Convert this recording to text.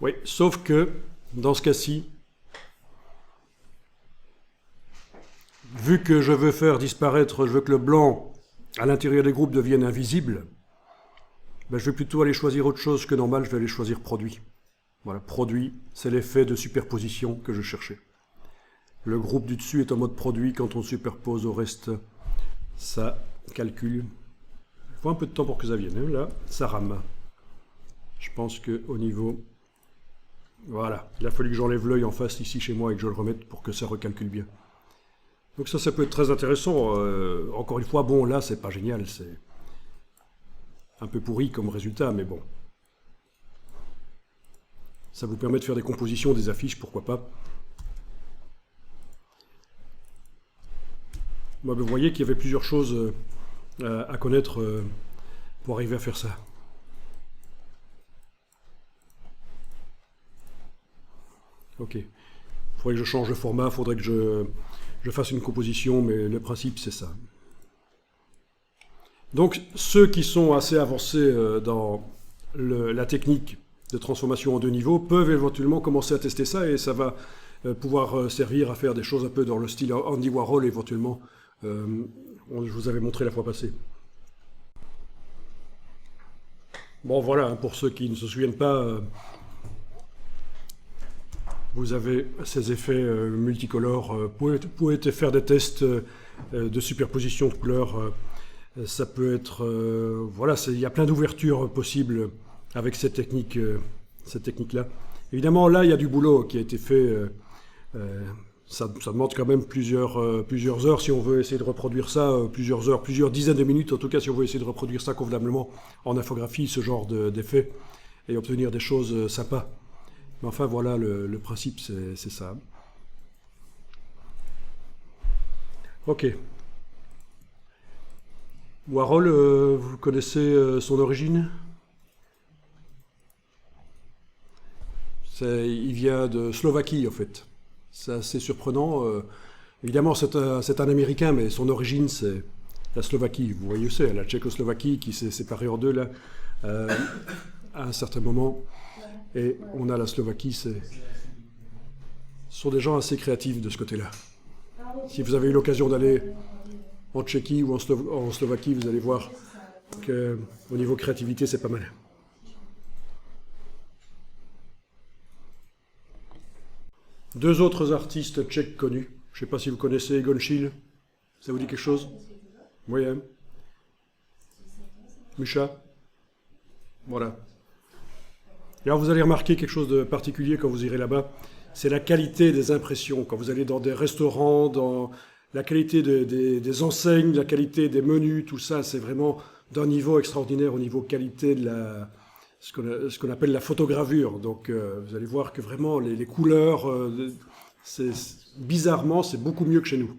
Oui, sauf que, dans ce cas-ci, vu que je veux faire disparaître, je veux que le blanc à l'intérieur des groupes devienne invisible, ben je vais plutôt aller choisir autre chose que normal, je vais aller choisir produit. Voilà, produit, c'est l'effet de superposition que je cherchais. Le groupe du dessus est en mode produit, quand on superpose au reste, ça calcule. Il faut un peu de temps pour que ça vienne, hein. Là, ça rame. Je pense qu'au niveau... Voilà, il a fallu que j'enlève l'œil en face ici chez moi et que je le remette pour que ça recalcule bien. Donc ça peut être très intéressant. Encore une fois, bon, là, c'est pas génial, c'est un peu pourri comme résultat, mais bon. Ça vous permet de faire des compositions, des affiches, pourquoi pas. Moi, vous voyez qu'il y avait plusieurs choses à connaître pour arriver à faire ça. Ok. Il faudrait que je change le format, il faudrait que je fasse une composition, mais le principe, c'est ça. Donc, ceux qui sont assez avancés dans la technique de transformation en deux niveaux peuvent éventuellement commencer à tester ça, et ça va pouvoir servir à faire des choses un peu dans le style Andy Warhol, éventuellement. Je vous avais montré la fois passée. Bon, voilà, pour ceux qui ne se souviennent pas, vous avez ces effets multicolores. Vous pouvez faire des tests de superposition de couleurs. Ça peut être... voilà, il y a plein d'ouvertures possibles avec cette technique-là. Évidemment, là, il y a du boulot qui a été fait. Ça demande quand même plusieurs heures si on veut essayer de reproduire ça, plusieurs heures, plusieurs dizaines de minutes, en tout cas si on veut essayer de reproduire ça convenablement en infographie, ce genre d'effet, et obtenir des choses sympas. Mais enfin, voilà, le principe, c'est ça. Ok. Warhol, vous connaissez son origine? Il vient de Slovaquie, en fait. C'est assez surprenant. Évidemment, c'est un Américain, mais son origine, c'est la Slovaquie. Vous voyez où c'est, la Tchécoslovaquie qui s'est séparée en deux, là, à un certain moment. Et on a la Slovaquie, ce sont des gens assez créatifs de ce côté-là. Si vous avez eu l'occasion d'aller en Tchéquie ou en Slovaquie, vous allez voir qu'au niveau créativité, c'est pas mal. Deux autres artistes tchèques connus. Je ne sais pas si vous connaissez Egon Schiele. Ça vous dit quelque chose? Oui, hein. Musha. Voilà. Et alors vous allez remarquer quelque chose de particulier quand vous irez là-bas, c'est la qualité des impressions. Quand vous allez dans des restaurants, dans la qualité des enseignes, la qualité des menus, tout ça, c'est vraiment d'un niveau extraordinaire au niveau qualité de ce qu'on appelle la photogravure. Donc vous allez voir que vraiment les couleurs, bizarrement, c'est beaucoup mieux que chez nous.